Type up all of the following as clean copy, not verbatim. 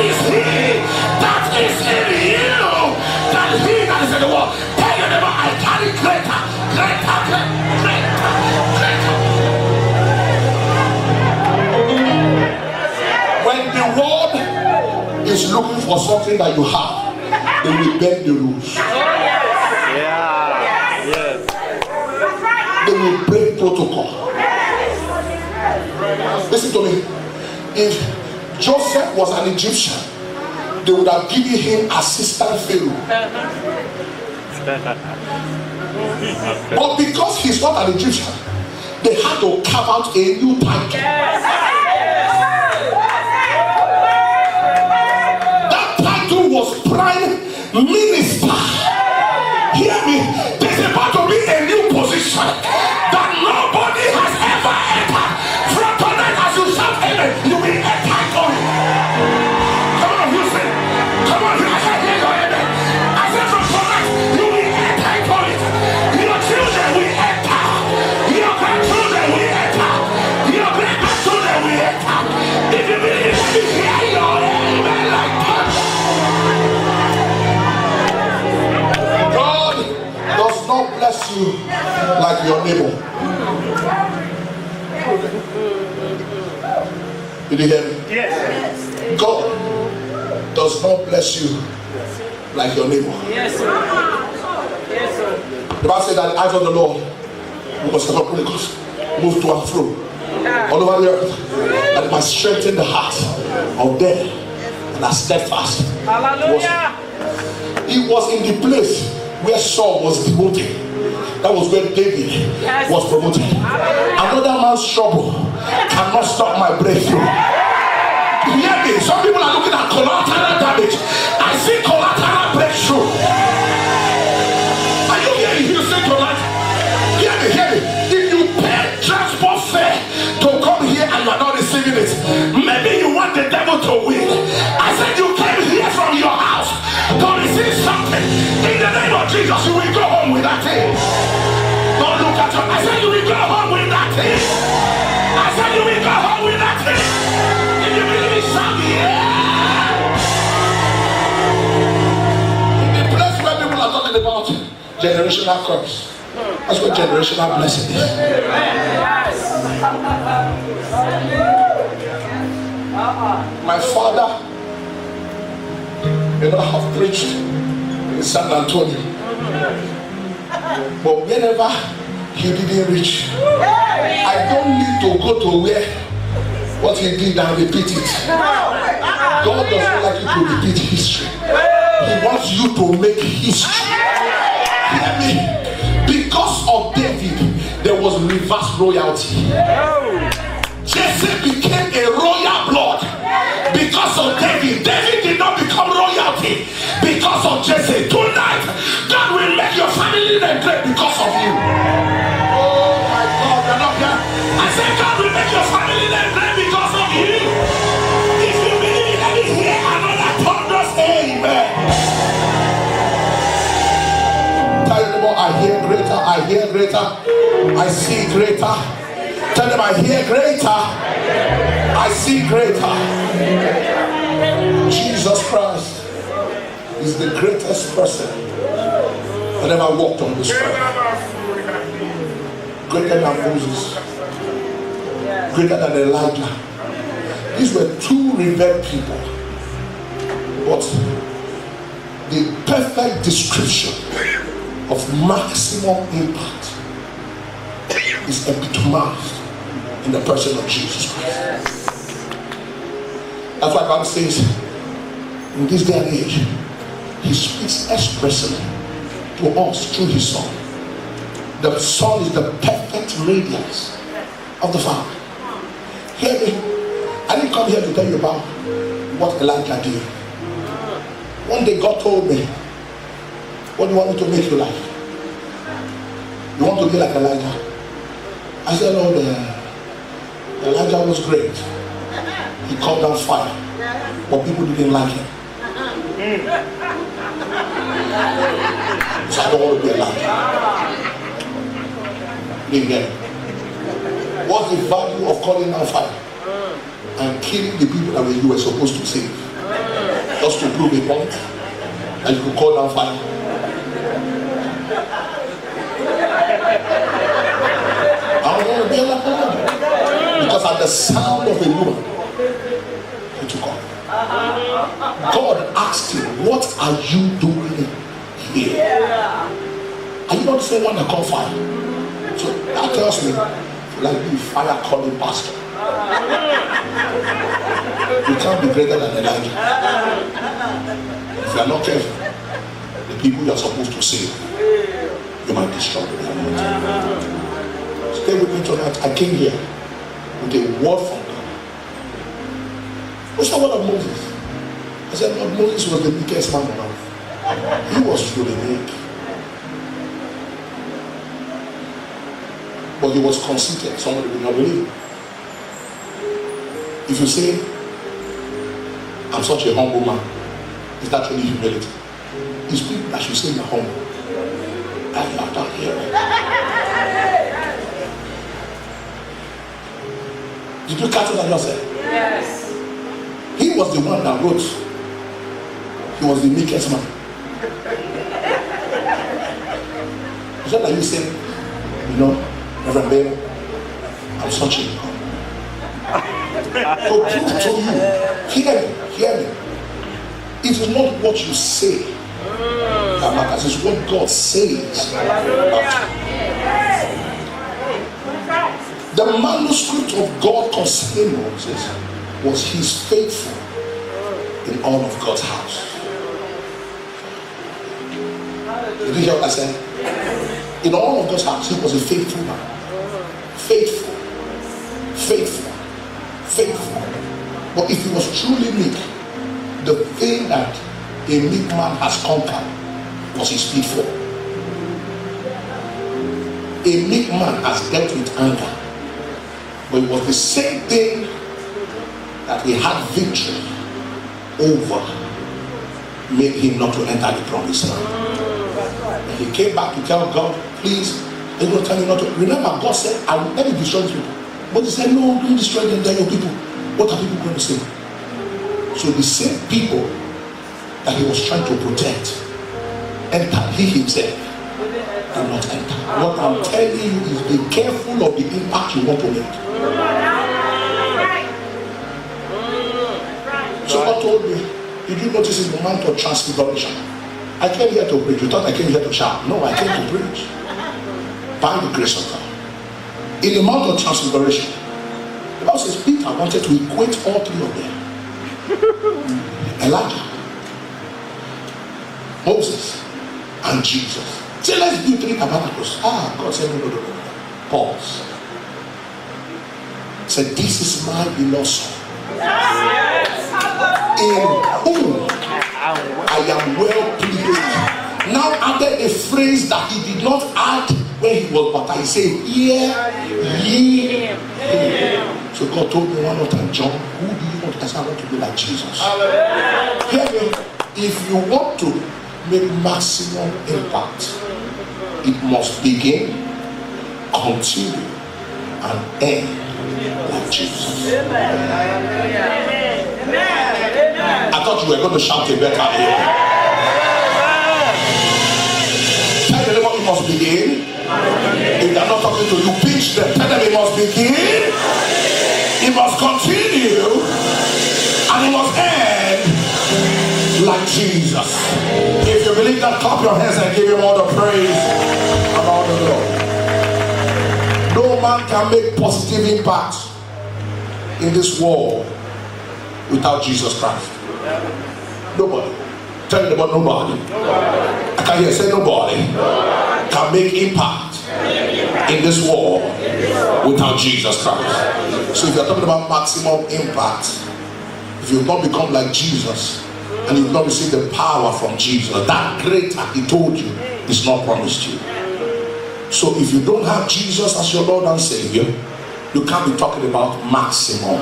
is he that is in you than he that is in the world. Tell your neighbor, I carry greater. When the world is looking for something that you have, they will bend the rules. They will break protocol. Listen to me. If Joseph was an Egyptian, they would have given him assistant Pharaoh. But because he's not an Egyptian, they had to carve out a new title. That title was Prime Minister. Hear me. There's about to be a new position that nobody has ever entered. From tonight, as you shout amen, you will enter on. Come on, Houston. Come on, I can't hear your amen. I said from tonight, you will enter on it. Your children will enter. Your grandchildren will enter. Your great-grandchildren will enter. If you believe, let me hear your amen like that. God does not bless you like your neighbor. Did you hear me? Yes. God does not bless you like your neighbor. Yes, sir. Yes, sir. The Bible said that the eyes of the Lord move to and fro all over the earth, that it might strengthen the heart of them and are steadfast. Hallelujah. He was in the place where Saul was demoted. That was where David was promoted. Another man's trouble cannot stop my breakthrough. Hear me. Some people are looking at collateral damage. I see collateral breakthrough. Are you hearing Houston tonight? Hear me, hear me. If you pay transport fare to come here and you are not receiving it, maybe you want the devil to win. I said you came here from your house to receive something. In the name of Jesus, you will go home with that thing. Don't look at you. I said you will go home with that thing. I said you will go home with that thing. If you believe it, shout yeah. In the place where people are talking about generational curse, that's what generational blessing is. My father, you know, have preached in San Antonio, but whenever he didn't reach, I don't need to go to where what he did and repeat it. God doesn't like you to repeat history. He wants you to make history. Hear me. Because of David, there was reverse royalty. Jesse became a royal blood because of David. David did not become royalty because of Jesse. Tonight, God will make your family name great because of you. Oh my God, you're not here. I said God will make your family name great because of you. If you believe it, let me hear another thunderous amen. Tell them, I hear greater, I hear greater, I see greater. Tell them, I hear greater, I see greater. Jesus Christ is the greatest person that ever walked on this earth. Greater than Moses, greater than Elijah. These were two revered people, but the perfect description of maximum impact is epitomized in the person of Jesus Christ. That's why God says, in this day and age, He speaks expressly to us through His Son. The Son is the perfect radiance of the Father. Hear me. I didn't come here to tell you about what Elijah did. One day God told me, what do you want me to make you like? You want to be like Elijah? I said, Lord, Elijah was great. He called down fire, but people didn't like him. So I don't want to be Elijah. Didn't get it. What's the value of calling down fire and killing the people that you were supposed to save? prove a point that you could call down fire? I don't want to be like that. Because at the sound of a woman, he took off. God asked him, what are you doing here? Are you not the same one that called fire? So that tells me, like the fire calling pastor, you can't be greater than Elijah. If you are not careful, the people you are supposed to save, you might destroy them. Stay with me tonight. I came here with a word from God. What's the word of Moses? I said, Lord, Moses was the weakest man on earth. He was truly weak. But he was conceited. Somebody will not believe. If you say, I'm such a humble man, is that really humility? It's people that should say you're humble. And you are not here. Did you catch what I just said? Yes. He was the one that wrote. He was the meekest man. It's not like you say, you know, Reverend Bale, I'm such a man. To prove to you, hear me. It is not what you say that matters, it's what God says. The manuscript of God concerning Moses was he's faithful in all of God's house. Did you hear what I said? In all of God's house, he was a faithful man. Faithful. But if he was truly meek, the thing that a meek man has conquered was his speedful. A meek man has dealt with anger, but it was the same thing that he had victory over made him not to enter the promised land. And he came back to tell God, please, they will tell me not to. Remember, God said, I will never destroy these people. But he said, no, don't destroy them, they're your people. What are people going to say? So the same people that he was trying to protect entered, he himself did not enter. What I'm telling you is be careful of the impact you want to make. So God told me, did you notice in the month of transfiguration? I came here to preach. You thought I came here to shout. No, I came to preach. By the grace of God. In the month of transfiguration, the Bible says Peter wanted to equate all three of them. Elijah, Moses, and Jesus. Say, let's do three tabernacles. God said, no. Pause. Said, this is my beloved son. In whom I am well pleased. Now added a phrase that he did not add when he was baptized. He said, hear ye him. So God told me one more time, John, who do you want? I said, I want to be like Jesus. Hear me. If you want to make maximum impact, it must begin, continue, and end like Jesus. I thought you were going to shout a better amen. Tell them what it must begin. If they're not talking to you, pitch them. Tell them it must begin, it must continue, and it must end like Jesus. If you believe that, clap your hands and give him all the praise and all the glory. No man can make positive impact in this world without Jesus Christ. Nobody. Tell me about nobody. I can hear say nobody can make impact in this world without Jesus Christ. So if you're talking about maximum impact, if you've not become like Jesus and you've not received the power from Jesus, that greater he told you is not promised you. So if you don't have Jesus as your Lord and Savior, you can't be talking about maximum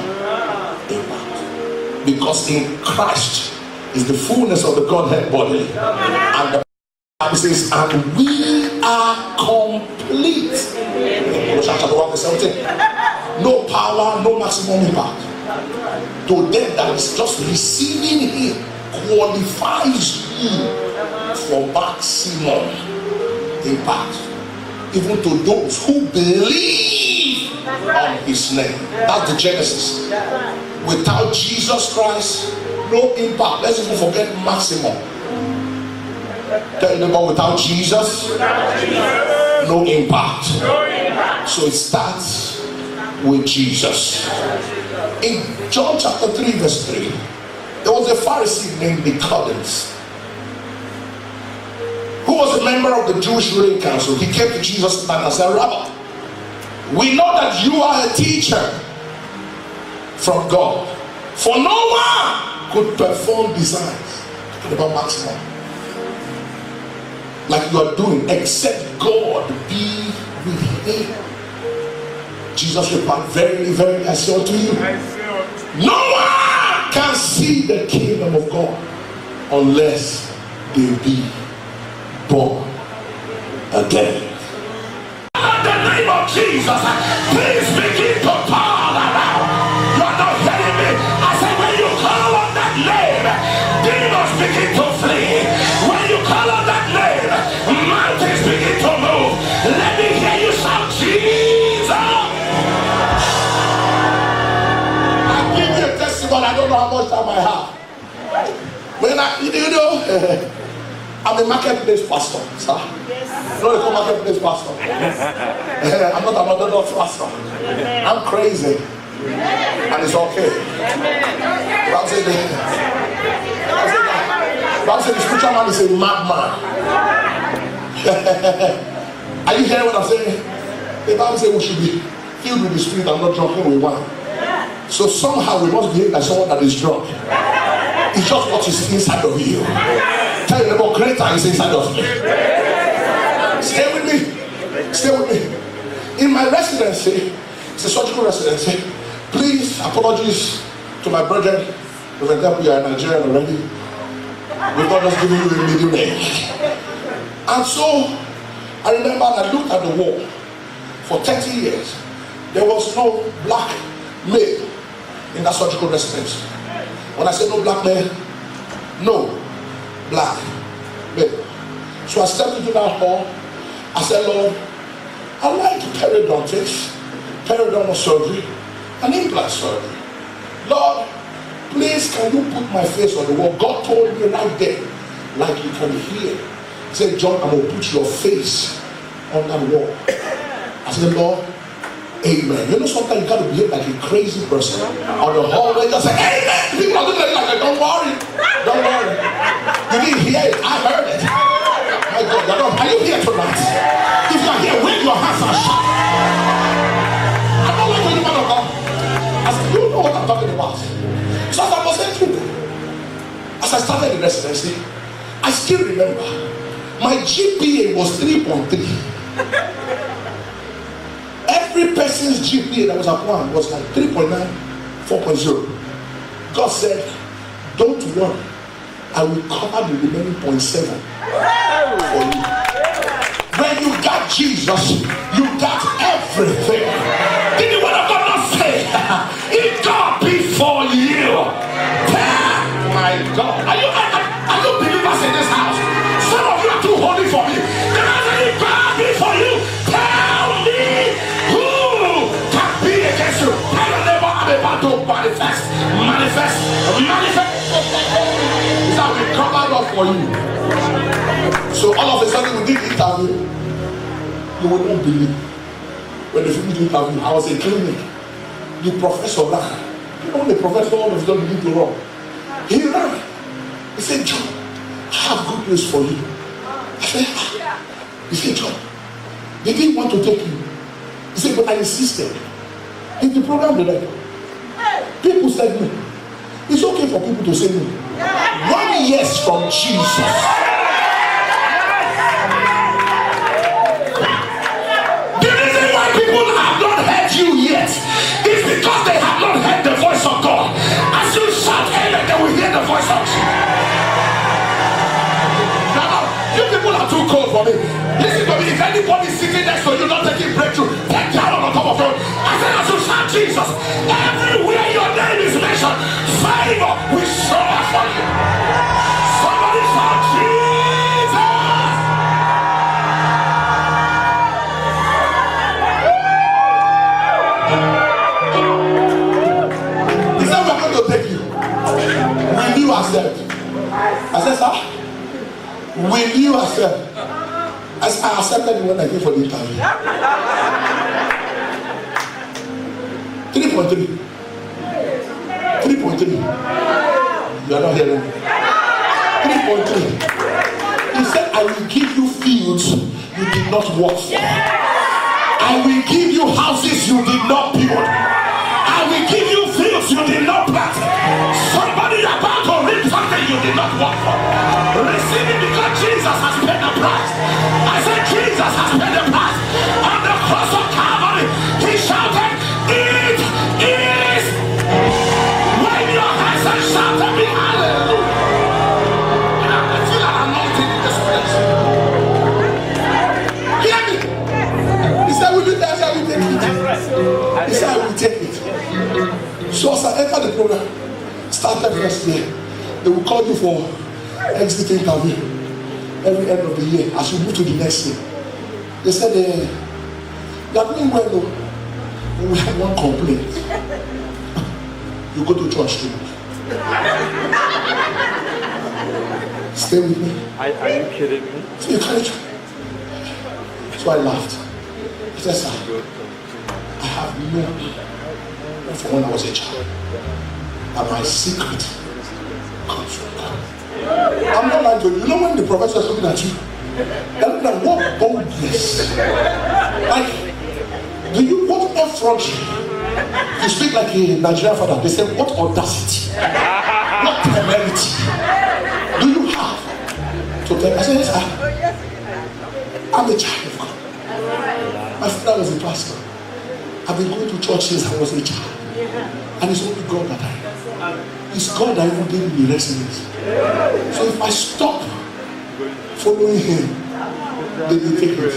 impact. Because in Christ is the fullness of the Godhead bodily. And the Bible says, and we are complete. Chapter 1 verse 17. No power, no maximum impact. To them that is just receiving him qualifies you for maximum impact, even to those who believe on his name. That's the Genesis. Without Jesus Christ, no impact. Let's even forget maximum. Tell them about without Jesus, no impact. So it starts with Jesus. In John chapter 3 verse 3, there was a Pharisee named Nicodemus, who was a member of the Jewish ruling council. He came to Jesus and said, Rabbi, we know that you are a teacher from God, for no one could perform designs about maximum like you are doing except God be with him. Jesus replied, verily, verily, I say unto you, no one can see the kingdom of God unless they be born again. In the name of Jesus, please begin to call around. You're not hearing me. I said, when you call on that name, demons begin to flee. When you call on that name, mountains begin to move. Let me hear you shout, Jesus. I'll give you a testimony. I don't know how much time I have. When I'm a marketplace pastor, sir. You know, they call marketplace pastor. I'm not an orthodox pastor. I'm crazy. And it's okay. Bible said the spiritual man is a madman. Are you hearing what I'm saying? The Bible says we should be filled with the Spirit and not drunken with wine. So somehow we must behave like someone that is drunk. It's just what is inside of you. Tell you about greater is inside of me. Stay with me. Stay with me. In my residency, it's a surgical residency. Please, apologies to my brethren. We are Nigerian already. We've not just given you a middle name. And so, I remember I looked at the wall. For 30 years, there was no black male in that surgical residency. When I say no black male, no black male. So I stepped into that hall. I said, Lord, I like periodontics, periodontal surgery, and implant surgery. Lord, please can you put my face on the wall? God told me right there, like you can hear. He said, John, I'm going to put your face on that wall. I said, Lord, amen. You know, sometimes you got to behave like a crazy person on the hallway. Just say, amen. People are looking like that. Don't worry. Don't worry. You didn't hear it. I heard it. My God, are you here tonight? If you're here, wave your hands and shout. I don't like when you man of God. I said, you know what I'm talking about. So as I was entering, as I started the residency, I still remember my GPA was 3.3. Every person's GPA that was applying was like 3.9, 4.0. God said, don't worry, I will cover the remaining 0.7 for you. When you got Jesus, you got everything. Did the word of God not say, if God be for you, my God, are you believers in this house? Some of you are too holy for me. If God be for you, tell me who can be against you. I will never have about to manifest. Is that we covered up for you? So all of a sudden we did interview. You would not believe. When they finished the interview, I was in clinic. The professor ran. You know, the professor all of them begin to run. He ran. He said, John, I have good news for you. I said, he said, John, they didn't want to take you. He said, but I insisted. In the program today, people said no. It's okay for people to say no. 1 yes from Jesus. The reason why people have not heard you yet is because they have not heard the voice of God. As you shout amen, they will hear the voice of Jesus. You people are too cold for me. Listen to me. If anybody sitting next to you not taking breakthrough, take down on the top of you. I said, as you shout Jesus, everywhere your name is mentioned, favor will show up for you. you accept? I said, sir, will you accept? I said, I accepted when I came for the interview. 3.3. 3.3. You are not hearing me. 3.3. He said, I will give you fields you did not work for. I will give you houses you did not build. I will give you fields you did not plant. Somebody about to reap something you did not work for. Receive it because Jesus has paid the price. I said Jesus has paid the price. On the cross of Calvary, he shouted, it is. Wave your hands and shout at me, hallelujah. I feel an anointing in this place. Hear me. He said, will you take it? He said, I will take it. So as I enter the program, started first year, they will call you for exit interview every end of the year as you move to the next year. They said, you are doing well though. We have one complaint. You go to church too much. Stay with me. Are you kidding me? So you can't. So I laughed. I said, sir, I have known from when I was a child that my secret comes from God. I'm not lying to you. You know when the professor is looking at you, they're looking at what boldness. Like, do you what effrontery? You speak like a Nigerian father. They say, what audacity? What temerity do you have to tell? I said, yes, sir. I'm a child of God. My father was a pastor. I've been going to church since I was a child. And it's only God that I am. It's God that even gave me residence. So if I stop following him, they will take it.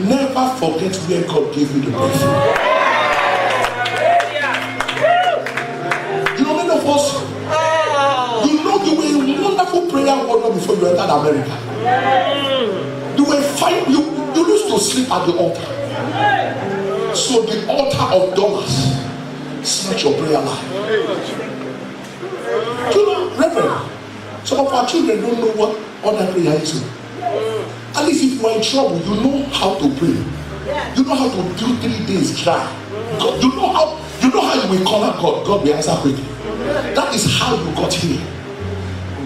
Never forget where God gave you the breakthrough. You know, many of us, you know you were a wonderful prayer warrior before you entered America. You were fine, you used to sleep at the altar. So the altar of dollars snatch your prayer life. You know, Reverend, some of our children don't know what other prayer is. At least if you are in trouble, you know how to pray. You know how to do 3 days dry. God, you know how you will call out God. God will answer quickly. That is how you got here.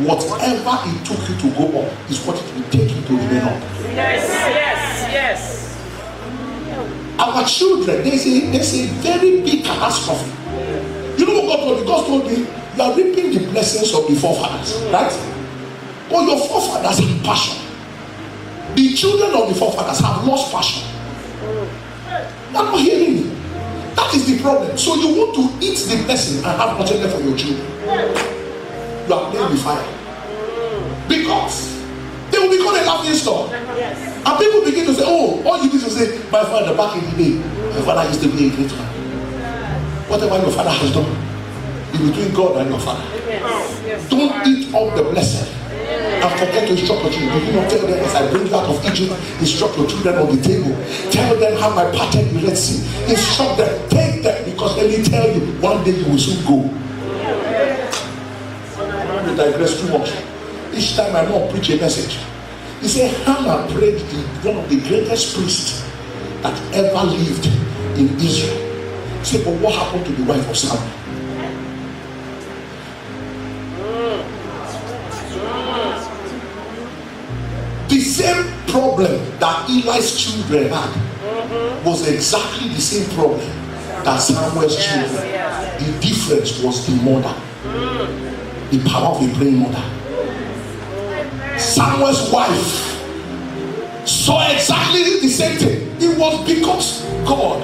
Whatever it took you to go up is what it will take you to remain up. Yes. Our children, there's a very big catastrophe. You know what God told me? God told me, you are reaping the blessings of the forefathers, right? But your forefathers have passion. The children of the forefathers have lost passion. You are not hearing me. That is the problem. So you want to eat the blessing and have nothing left for your children. You are playing with fire. Because they will become a laughing stock. And people begin to say, oh, all you need to say, my father back in the day, my father used to be a great man. Whatever your father has done, is between God and your father. Don't eat up the blessing and forget to instruct your children. You know, tell them as I bring you out of Egypt, instruct your children on the table. Tell them how my parted the Red Sea. Instruct them, take them, because let me tell you, one day you will soon go. We digress too much. Each time my mom preach a message, he said Hannah prayed one of the greatest priests that ever lived in Israel. He said, but what happened to the wife of Samuel? The same problem that Eli's children had was exactly the same problem that Samuel's children. The difference was the mother. The power of a praying mother. Samuel's wife saw exactly the same thing. It was because God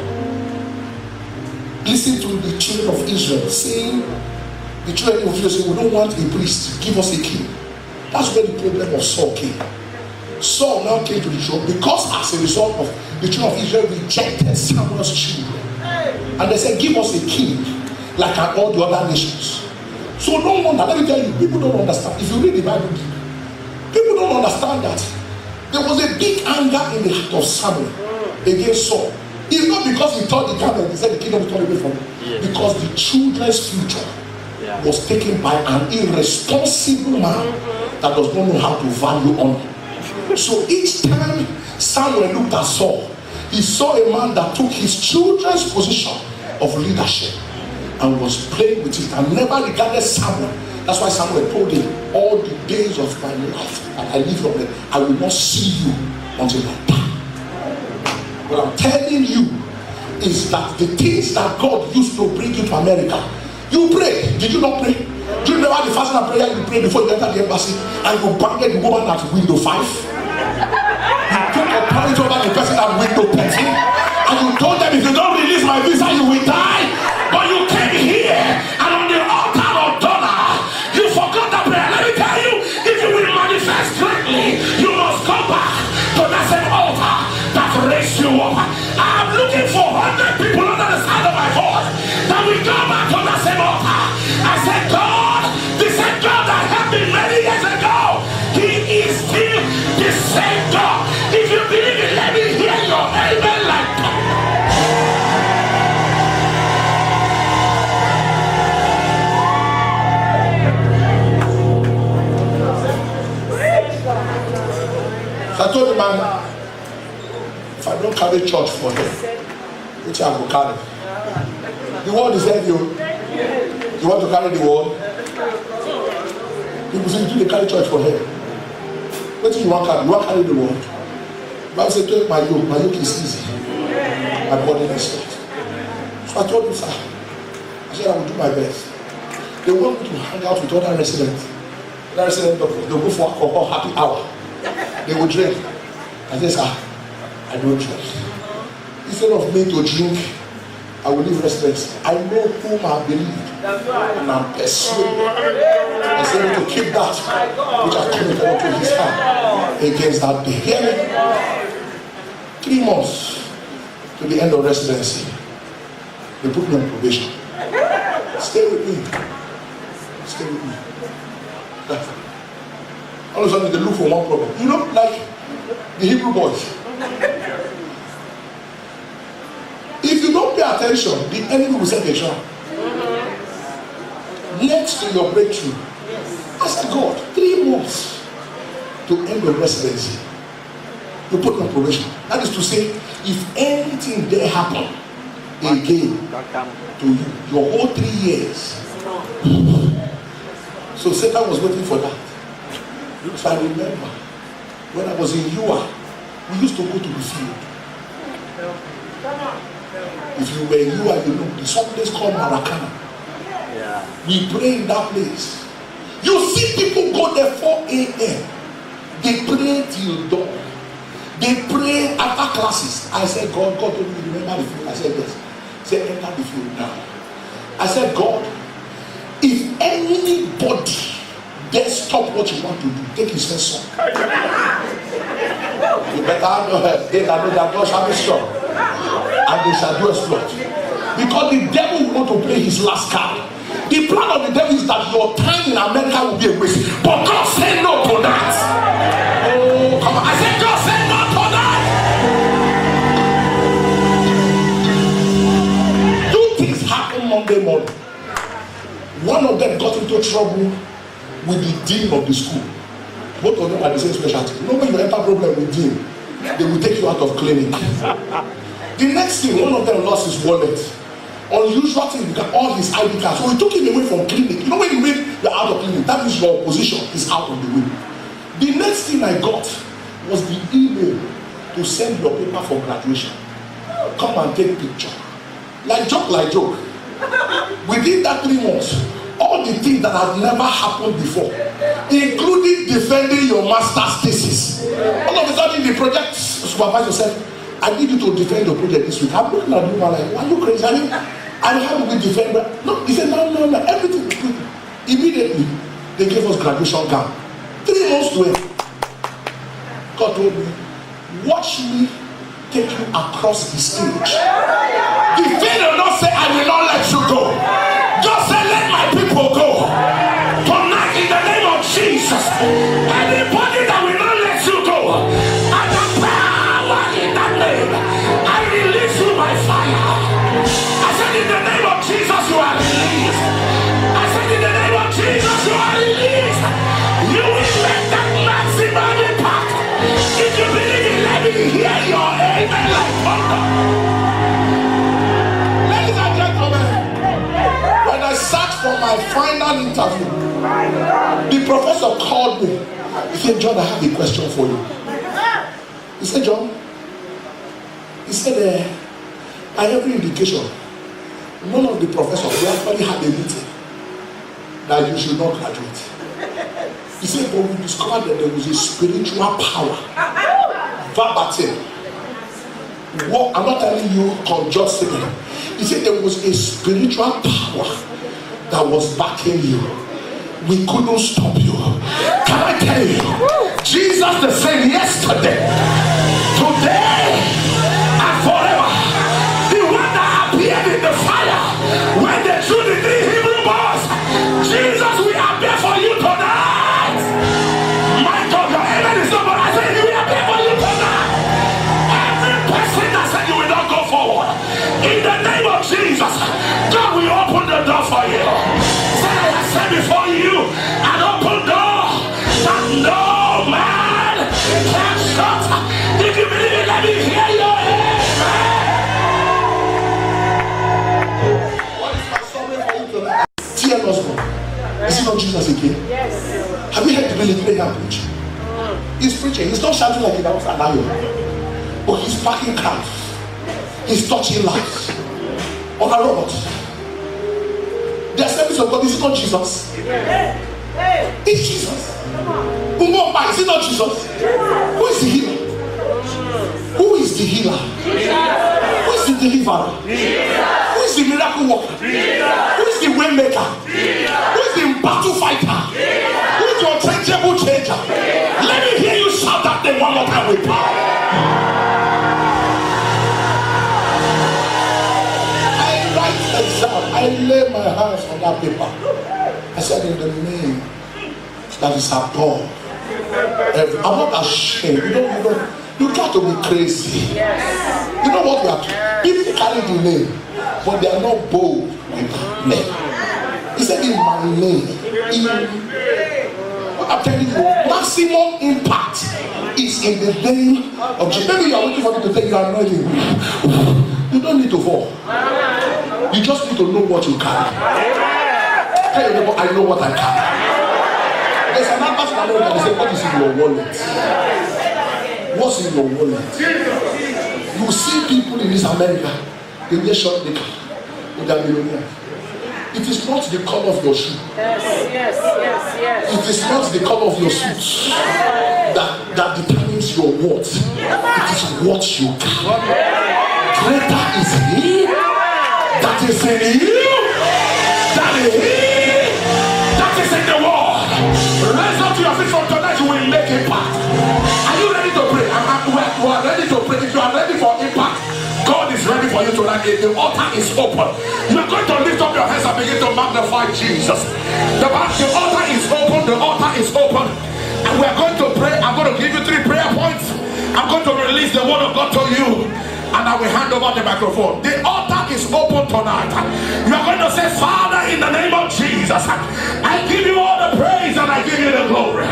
listened to the children of Israel saying, the children of Israel saying, we don't want a priest, give us a king. That's where the problem of Saul came. Saul now came to the throne because as a result of the children of Israel rejected Samuel's children. And they said, give us a king like all the other nations. So no wonder, let me tell you, people don't understand. If you read the Bible, people don't understand that there was a big anger in the heart of Samuel against Saul. It's not because he thought the camel, he said the kingdom will turn away from him. Because the children's future was taken by an irresponsible man that does not know how to value honor. So each time Samuel looked at Saul, he saw a man that took his children's position of leadership and was playing with it and never regarded Samuel. That's why Samuel told him, all the days of my life that I live on earth, I will not see you until I die. What I'm telling you is that the things that God used to bring you to America, you pray. Did you not pray? Do you remember the fasting and prayer you prayed before you entered the embassy and you banged the woman at window 5? You took authority over the person at window 13 and you told them, if you don't release my visa, you will die. But you came here and on the altar of dollar, you forgot the prayer. Let me tell you, if you will manifest greatly, you must come back to that same altar that raised you up. I'm looking for 100 people under the sound of my voice that will go back to that same altar. I said, God, the same God that helped me many years ago, He is still the same God. If you believe it, let me hear your amen like that. So I told the man, if I don't carry church for him, which I will carry. The world is heavy. You want to carry the world? People say, do they carry church for him? What do you want to carry? You want to carry the world? The Bible said, take my yoke is easy. My body is light. So I told him, sir, I said, I will do my best. They want me to hang out with other residents. Other resident doctors, they'll go for alcohol happy hour. They will drink. I said, sir, I don't drink. Instead of me to drink, I will leave residence. I know whom I believe. And I'm persuaded. I said to keep that which I committed unto his hand against that day. Hear me? 3 months to the end of residency. They put me on probation. Stay with me. Stay with me. All of a sudden they look for one problem. You know, like the Hebrew boys. If you don't pay attention, the enemy will set a trap. Next to your breakthrough, ask God, 3 months to end the residency. You put on probation. That is to say, if anything there happen again to you, your whole 3 years. So Satan was waiting for that. So I remember when I was in UA, we used to go to the field. If you were in UA, you know, there's some place called Maracana. Yeah. We pray in that place. You see people go there 4 a.m. They pray till dawn. They pray after classes. I said, God told me, remember the field? I said, yes. He said, enter the field now. I said, God, if anybody dare stop what you want to do, take his first son. You better know they that know that God shall be strong. And they shall do exploit. Because the devil will want to play his last card. The plan of the devil is that your time in America will be a waste. But God said no to that. Oh, come on. I said God said no to that. 2 things happened Monday morning. One of them got into trouble with the dean of the school. Both of them are the same specialty. You know when you enter problem with dean, they will take you out of clinic. The next thing, one of them lost his wallet. Unusual thing, all his ID cards. So we took him away from clinic. You know when you mean you're out of clinic, that means your position is out of the way. The next thing I got was the email to send your paper for graduation. Come and take picture. Like joke. Within that 3 months, all the things that had never happened before, including defending your master's thesis. All of a sudden, the project supervisor said, I need you to defend your project this week. I'm looking at you like, why are you crazy? I mean, how do we defend that? No, he said, no, everything is good. Immediately, they gave us graduation gown. 3 months to it. God told me, watch me take you across the stage. The thing will not say, I will not let you go. Just say, let my people go. Tonight, in the name of Jesus, anybody that will not let you go, and the power in that name, I release you by fire. I said, in the name of Jesus, you are released. I said, in the final interview. The professor called me. He said, John, I have a question for you. He said, John, he said, by every indication, none of the professors, we actually had a meeting that you should not graduate. He said, but we discovered that there was a spiritual power. Verbatim. What I'm not telling you, just saying. He said there was a spiritual power that was backing you. We couldn't stop you. Can I tell you? Jesus the same yesterday, today, and forever. The one that appeared in the fire when they threw the 3 Hebrew boys. Jesus, we appear for you tonight. My God, your amen is not, but I said we appear for you tonight. Every person that said you will not go forward, in the name of Jesus, God will open the door for you. Say, I have said before you, an open door that no man can shut. If you believe it, let me hear your amen. What is my summary for you tonight? T.L. Osborne. Is it not Jesus again? Yes. Have you heard the Billy Graham preach? He's preaching. He's not shouting like a lion, but he's packing crowds. He's touching lives on a robot. The service of God, is it not Jesus? It's Jesus. Is it not Jesus? Who is the healer? Who is the healer? Who is the deliverer? Who is the miracle worker? Who is the way maker? Who is the battle fighter? Who is your changeable changer? Let me hear you shout that name one more time with power. I lay my hands on that paper. I said, in the name that is above. I'm not ashamed. You got to be crazy. Yes. You know what we are? People carry the name, but they are not bold with that name. He said, in my name. I'm telling you, maximum impact is in the name of Jesus. Maybe you are waiting for me to tell you anointing. You don't need to fall. You just need to know what you carry. Tell your neighbor, I know what I carry. There's an advert in America that says, what is in your wallet? What's in your wallet? You see people in this America, they get short liquor with their millionaires. It is not the color of your shoe. Yes. It is not the color of your suit that determines your worth. It is what you carry. Greater is he that is in you than he that is in the world. Raise up to your feet from tonight, you will make impact. Are you ready to pray? We are ready to pray. If you are ready for impact, God is ready for you tonight. The altar is open. You are going to lift up your hands and begin to magnify Jesus. The altar is open. The altar is open. And we are going to pray. I'm going to give you 3 prayer points. I'm going to release the word of God to you. And I will hand over the microphone. The altar is open tonight. You are going to say, Father, in the name of Jesus, I give you all the praise and I give you the glory.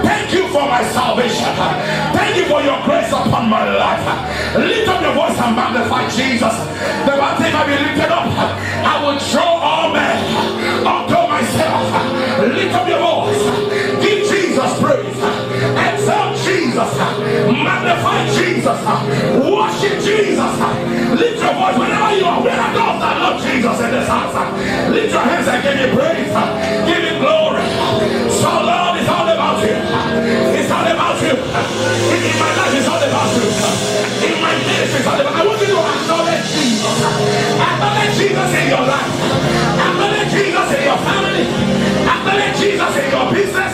Thank you for my salvation. Thank you for your grace upon my life. Lift up your voice and magnify Jesus. The one thing I be lifted up, I will draw all men unto myself. Lift up your voice. Give Jesus praise. Exalt Jesus. Magnify Jesus. Worship Jesus. Lift your voice whenever you are. Where are those that love Jesus in this house? Lift your hands and give him praise. Give him glory. So Lord, it's all about you. It's all about you. In my life, it's all about you. In my ministry, it's all about you. I want you to acknowledge Jesus. Acknowledge Jesus in your life. Acknowledge Jesus in your family. Acknowledge Jesus in your business.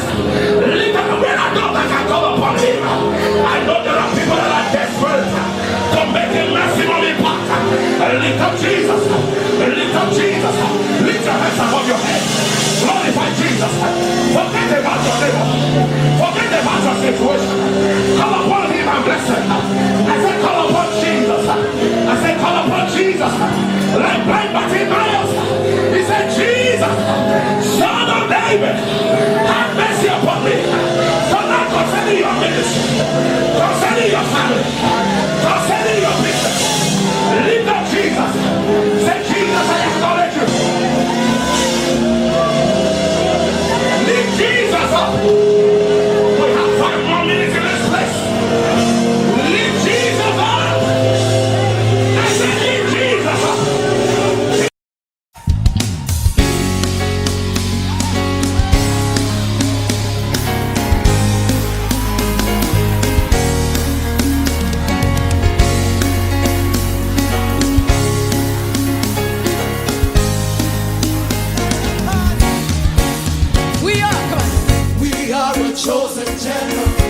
Lift up where are those that can call upon him. I know there are people that are desperate to make a maximum impact. Lift up Jesus. Lift up Jesus. Lift your hands above your head. Glorify Jesus. Forget about your neighbor. Forget about your situation. Call upon him and bless him. I said call upon Jesus. I said call upon Jesus. Like blind Bartimaeus. He said, Jesus, Son of David, have mercy upon me. Not concerning your ministry, concerning your family, concerning your business. Lift up Jesus. Say, Jesus, I acknowledge you. We are a chosen generation.